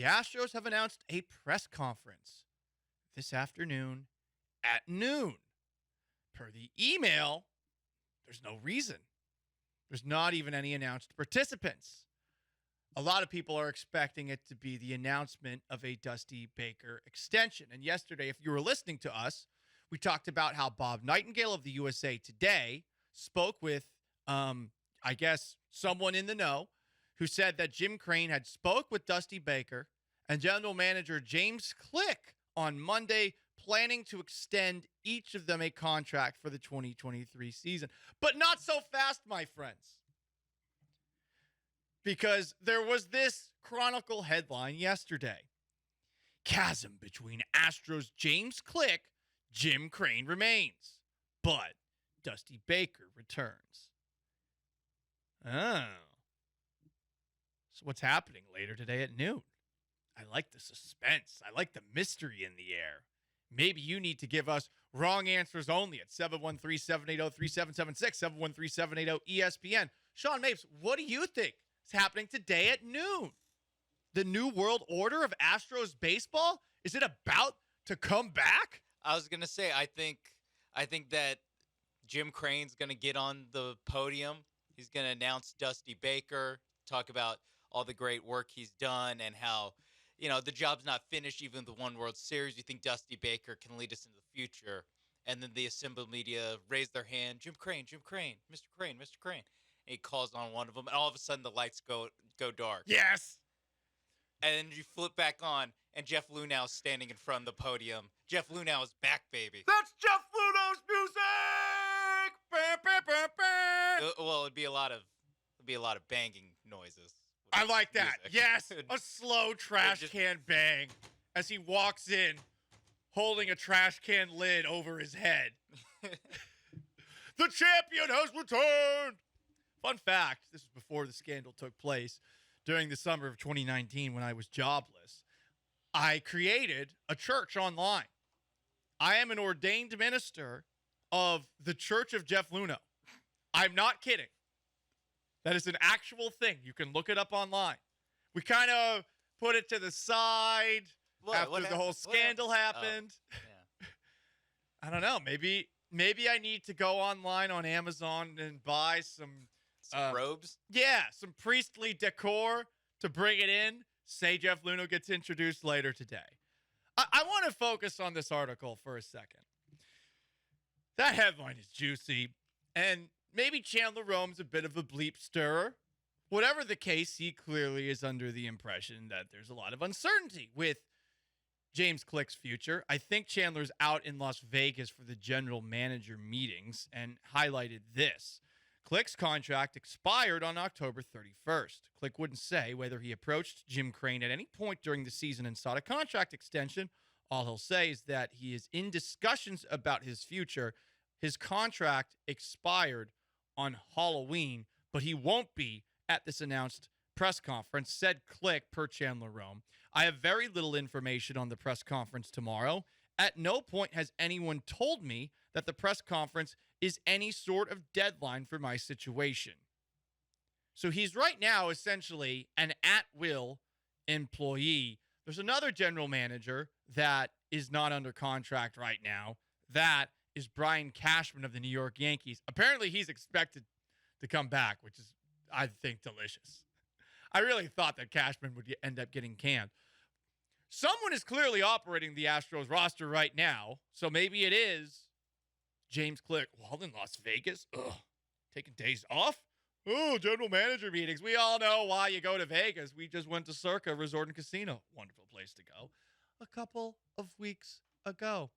The Astros have announced a press conference this afternoon at noon. Per the email, there's no reason. There's not even any announced participants. A lot of people are expecting it to be the announcement of a Dusty Baker extension. And yesterday, if you were listening to us, we talked about how Bob Nightingale of the USA Today spoke with, I guess, someone in the know who said that Jim Crane had spoke with Dusty Baker and general manager James Click on Monday, planning to extend each of them a contract for the 2023 season. But not so fast, my friends. Because there was this Chronicle headline yesterday. Chasm between Astros James Click, Jim Crane remains, but Dusty Baker returns. Oh. So what's happening later today at noon? I like the suspense. I like the mystery in the air. Maybe you need to give us wrong answers only at 713-780-3776, 713-780-ESPN. Sean Mapes, what do you think is happening today at noon? The new world order of Astros baseball? Is it about to come back? I was going to say, I think that Jim Crane's going to get on the podium. He's going to announce Dusty Baker, talk about all the great work he's done and how, the job's not finished even with the one World Series. You think Dusty Baker can lead us into the future. And then the assembled media raise their hand, Jim Crane, Mr. Crane, Mr. Crane. And he calls on one of them, and all of a sudden the lights go dark. Yes. And then you flip back on, and Jeff Lunau's standing in front of the podium. Jeff Lunau is back, baby. That's Jeff Lunau's music! Bah, bah, bah, bah. Well, it'd be a lot of banging noises. I like that. Music. Yes, a slow trash can bang as he walks in, holding a trash can lid over his head. The champion has returned! Fun fact, this was before the scandal took place. During the summer of 2019 when I was jobless, I created a church online. I am an ordained minister of the Church of Jeff Lunau. I'm not kidding. That is an actual thing. You can look it up online. We kind of put it to the side after the whole scandal happened. Oh, yeah. I don't know. Maybe I need to go online on Amazon and buy some robes? Yeah, some priestly decor to bring it in. Say Jeff Lunau gets introduced later today. I want to focus on this article for a second. That headline is juicy, and maybe Chandler Rome's a bit of a bleep stirrer. Whatever the case, he clearly is under the impression that there's a lot of uncertainty with James Click's future. I think Chandler's out in Las Vegas for the general manager meetings and highlighted this. Click's contract expired on October 31st. Click wouldn't say whether he approached Jim Crane at any point during the season and sought a contract extension. All he'll say is that he is in discussions about his future. His contract expired on Halloween, but he won't be at this announced press conference, said Click per Chandler Rome. I have very little information on the press conference tomorrow. At no point has anyone told me that the press conference is any sort of deadline for my situation. So he's right now essentially an at-will employee. There's another general manager that is not under contract right now. That is Brian Cashman of the New York Yankees. Apparently he's expected to come back, which is, I think, delicious. I really thought that Cashman would end up getting canned. Someone is clearly operating the Astros roster right now, so maybe it is James Click. While in Las Vegas, taking days off? Oh, general manager meetings. We all know why you go to Vegas. We just went to Circa Resort and Casino. Wonderful place to go. A couple of weeks ago.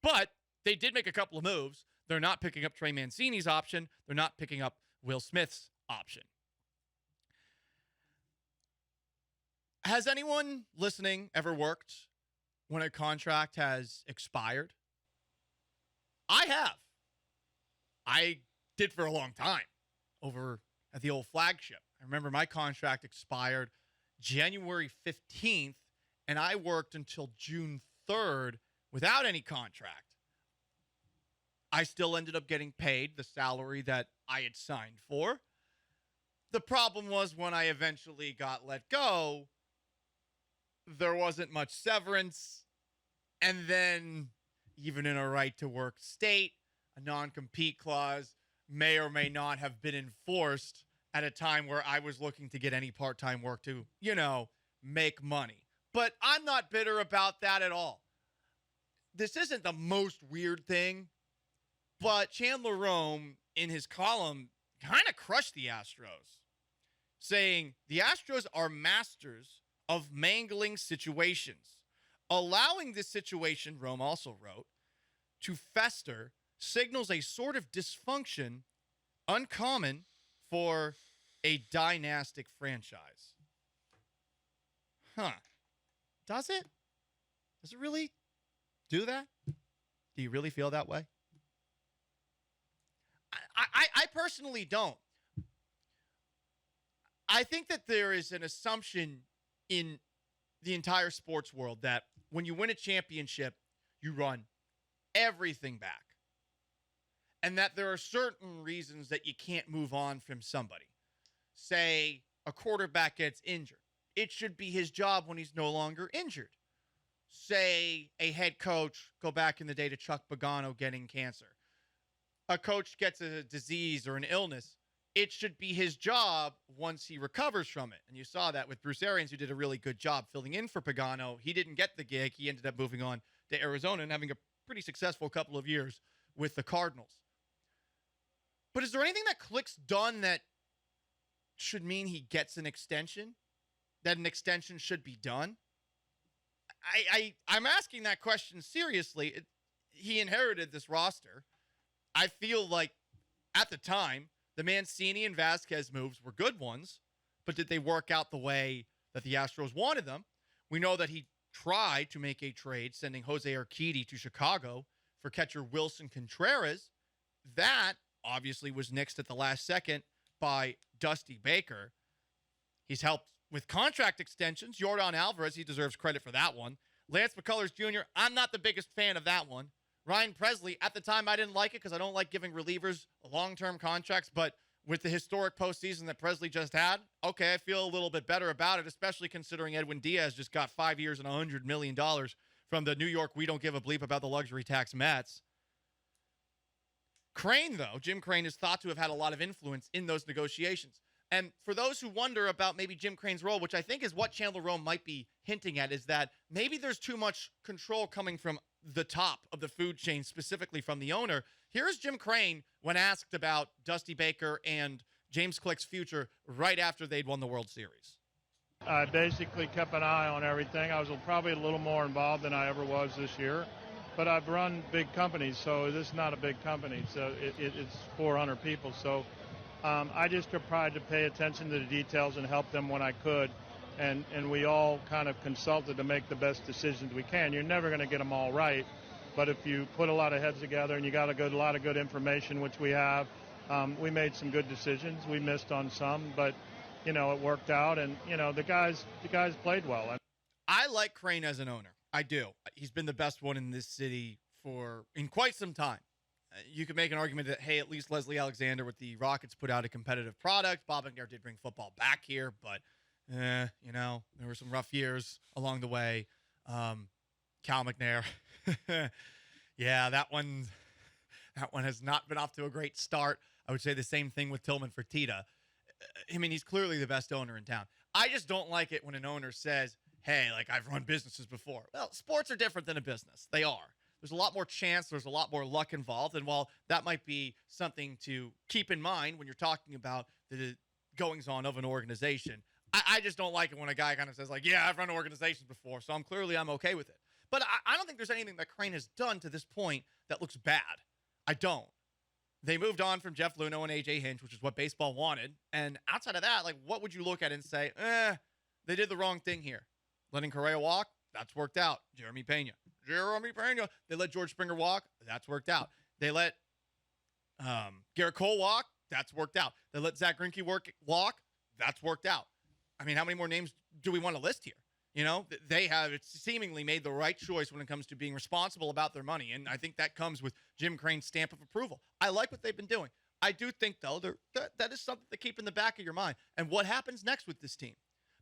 But they did make a couple of moves. They're not picking up Trey Mancini's option. They're not picking up Will Smith's option. Has anyone listening ever worked when a contract has expired? I have. I did for a long time over at the old Flagship. I remember my contract expired January 15th, and I worked until June 3rd without any contract. I still ended up getting paid the salary that I had signed for. The problem was when I eventually got let go, there wasn't much severance. And then, even in a right to work state, a non-compete clause may or may not have been enforced at a time where I was looking to get any part-time work to, make money. But I'm not bitter about that at all. This isn't the most weird thing, but Chandler Rome, in his column, kind of crushed the Astros, saying the Astros are masters of mangling situations. Allowing this situation, Rome also wrote, to fester signals a sort of dysfunction uncommon for a dynastic franchise. Huh. Does it? Does it really do that? Do you really feel that way? I personally don't. I think that there is an assumption in the entire sports world that when you win a championship, you run everything back. And that there are certain reasons that you can't move on from somebody. Say a quarterback gets injured. It should be his job when he's no longer injured. Say a head coach, go back in the day to Chuck Pagano getting cancer. A coach gets a disease or an illness. It should be his job once he recovers from it. And you saw that with Bruce Arians, who did a really good job filling in for Pagano. He didn't get the gig. He ended up moving on to Arizona and having a pretty successful couple of years with the Cardinals. But is there anything that Click's done that should mean he gets an extension? That an extension should be done? I'm asking that question seriously. He inherited this roster. I feel like at the time, the Mancini and Vasquez moves were good ones, but did they work out the way that the Astros wanted them? We know that he tried to make a trade, sending Jose Urquidy to Chicago for catcher Wilson Contreras. That obviously was nixed at the last second by Dusty Baker. He's helped with contract extensions. Yordan Alvarez, he deserves credit for that one. Lance McCullers Jr., I'm not the biggest fan of that one. Ryan Presley, at the time, I didn't like it because I don't like giving relievers long-term contracts, but with the historic postseason that Presley just had, okay, I feel a little bit better about it, especially considering Edwin Diaz just got 5 years and $100 million from the New York we don't give a bleep about the luxury tax Mets. Crane, though, Jim Crane is thought to have had a lot of influence in those negotiations. And for those who wonder about maybe Jim Crane's role, which I think is what Chandler Rome might be hinting at, is that maybe there's too much control coming from the top of the food chain, specifically from the owner. Here's Jim Crane when asked about Dusty Baker and James Click's future right after they'd won the World Series. I basically kept an eye on everything. I was probably a little more involved than I ever was this year. But I've run big companies, so this is not a big company. So it's 400 people. So I just tried to pay attention to the details and help them when I could. And we all kind of consulted to make the best decisions we can. You're never going to get them all right. But if you put a lot of heads together and you got a lot of good information, which we have, we made some good decisions. We missed on some, but, it worked out. And, the guys played well. I like Crane as an owner. I do. He's been the best one in this city in quite some time. You could make an argument that, hey, at least Leslie Alexander with the Rockets put out a competitive product. Bob McNair did bring football back here, but, there were some rough years along the way. Cal McNair. Yeah, that one has not been off to a great start. I would say the same thing with Tillman Fertitta. I mean, he's clearly the best owner in town. I just don't like it when an owner says, hey, I've run businesses before. Well, sports are different than a business. They are. There's a lot more chance. There's a lot more luck involved. And while that might be something to keep in mind when you're talking about the goings-on of an organization, I just don't like it when a guy kind of says, yeah, I've run organizations before, so I'm okay with it. But I don't think there's anything that Crane has done to this point that looks bad. I don't. They moved on from Jeff Luhnow and A.J. Hinch, which is what baseball wanted. And outside of that, what would you look at and say, they did the wrong thing here? Letting Correa walk? That's worked out. Jeremy Pena. They let George Springer walk? That's worked out. They let Garrett Cole walk? That's worked out. They let Zach Greinke walk? That's worked out. I mean, how many more names do we want to list here? They have seemingly made the right choice when it comes to being responsible about their money. And I think that comes with Jim Crane's stamp of approval. I like what they've been doing. I do think, though, that is something to keep in the back of your mind. And what happens next with this team?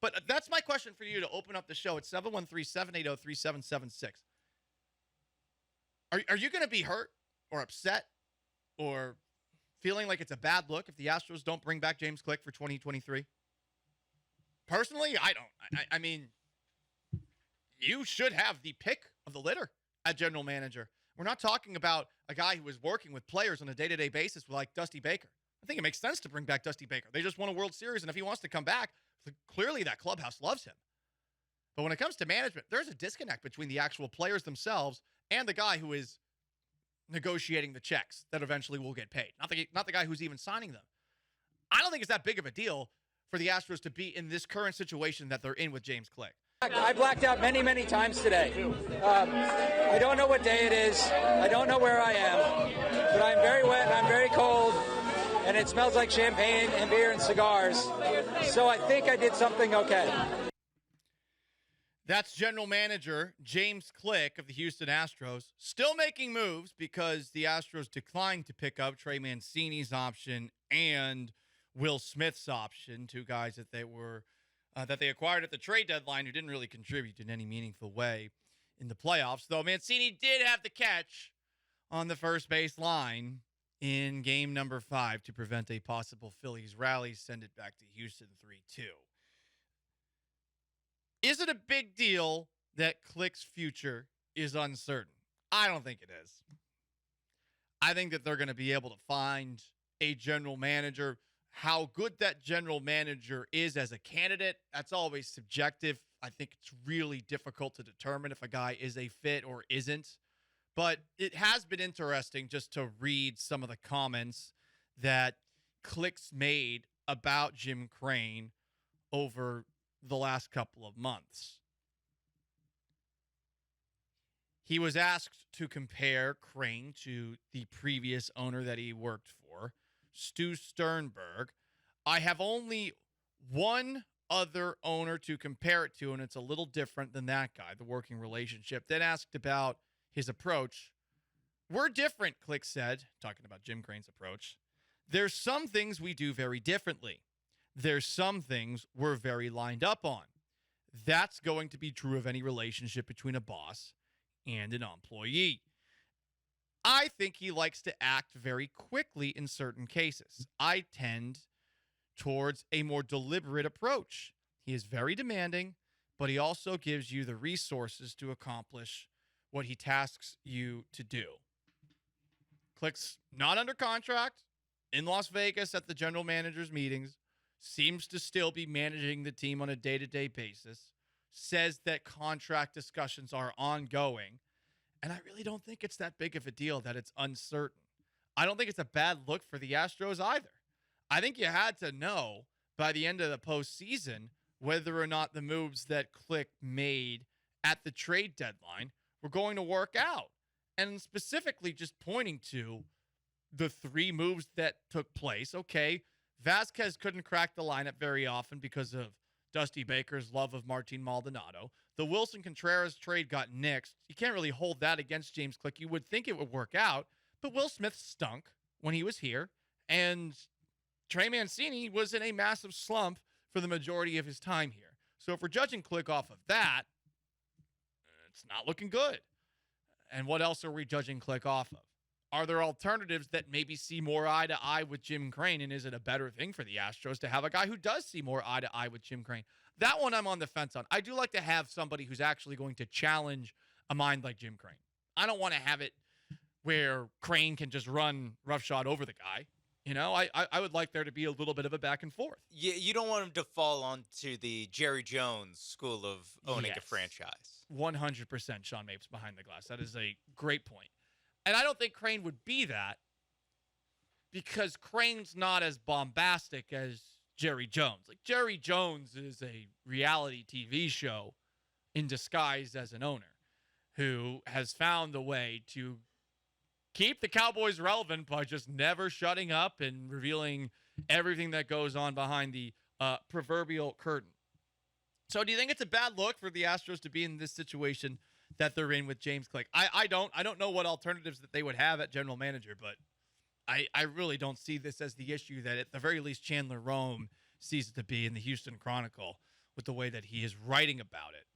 But that's my question for you to open up the show at 713-780-3776. Are you going to be hurt or upset or feeling like it's a bad look if the Astros don't bring back James Click for 2023? Personally, I don't. I mean, you should have the pick of the litter at general manager. We're not talking about a guy who is working with players on a day-to-day basis like Dusty Baker. I think it makes sense to bring back Dusty Baker. They just won a World Series, and if he wants to come back, clearly that clubhouse loves him. But when it comes to management, there's a disconnect between the actual players themselves and the guy who is negotiating the checks that eventually will get paid. Not the guy who's even signing them. I don't think it's that big of a deal for the Astros to be in this current situation that they're in with James Click. I blacked out many, many times today. I don't know what day it is. I don't know where I am. But I'm very wet and I'm very cold. And it smells like champagne and beer and cigars. So I think I did something okay. That's general manager James Click of the Houston Astros. Still making moves because the Astros declined to pick up Trey Mancini's option and Will Smith's option, two guys that they acquired at the trade deadline who didn't really contribute in any meaningful way in the playoffs. Though Mancini did have the catch on the first base line in game number 5 to prevent a possible Phillies rally, send it back to Houston 3-2. Is it a big deal that Click's future is uncertain? I don't think it is. I think that they're going to be able to find a general manager. How good that general manager is as a candidate, that's always subjective. I think it's really difficult to determine if a guy is a fit or isn't. But it has been interesting just to read some of the comments that Click's made about Jim Crane over the last couple of months. He was asked to compare Crane to the previous owner that he worked for, Stu Sternberg. I have only one other owner to compare it to, and it's a little different than that guy, the working relationship. Then asked about his approach. We're different, Click said, talking about Jim Crane's approach. There's some things we do very differently. There's some things we're very lined up on. That's going to be true of any relationship between a boss and an employee. I think he likes to act very quickly in certain cases. I tend towards a more deliberate approach. He is very demanding, but he also gives you the resources to accomplish what he tasks you to do. Click's not under contract in Las Vegas at the general manager's meetings, seems to still be managing the team on a day-to-day basis, says that contract discussions are ongoing, and I really don't think it's that big of a deal that it's uncertain. I don't think it's a bad look for the Astros either. I think you had to know by the end of the postseason whether or not the moves that Click made at the trade deadline were going to work out. And specifically just pointing to the 3 moves that took place. Okay, Vasquez couldn't crack the lineup very often because of Dusty Baker's love of Martin Maldonado. The Wilson Contreras trade got nixed. You can't really hold that against James Click. You would think it would work out, but Will Smith stunk when he was here, and Trey Mancini was in a massive slump for the majority of his time here. So if we're judging Click off of that, it's not looking good. And what else are we judging Click off of? Are there alternatives that maybe see more eye to eye with Jim Crane? And is it a better thing for the Astros to have a guy who does see more eye to eye with Jim Crane? That one I'm on the fence on. I do like to have somebody who's actually going to challenge a mind like Jim Crane. I don't want to have it where Crane can just run roughshod over the guy. You know, I would like there to be a little bit of a back and forth. You don't want him to fall onto the Jerry Jones school of owning a franchise. 100% Sean Mapes behind the glass. That is a great point. And I don't think Crane would be that because Crane's not as bombastic as Jerry Jones. Like, Jerry Jones is a reality TV show in disguise as an owner who has found a way to keep the Cowboys relevant by just never shutting up and revealing everything that goes on behind the proverbial curtain. So do you think it's a bad look for the Astros to be in this situation that they're in with James Click? I don't know what alternatives that they would have at general manager, but I really don't see this as the issue that at the very least Chandler Rome sees it to be in the Houston Chronicle with the way that he is writing about it.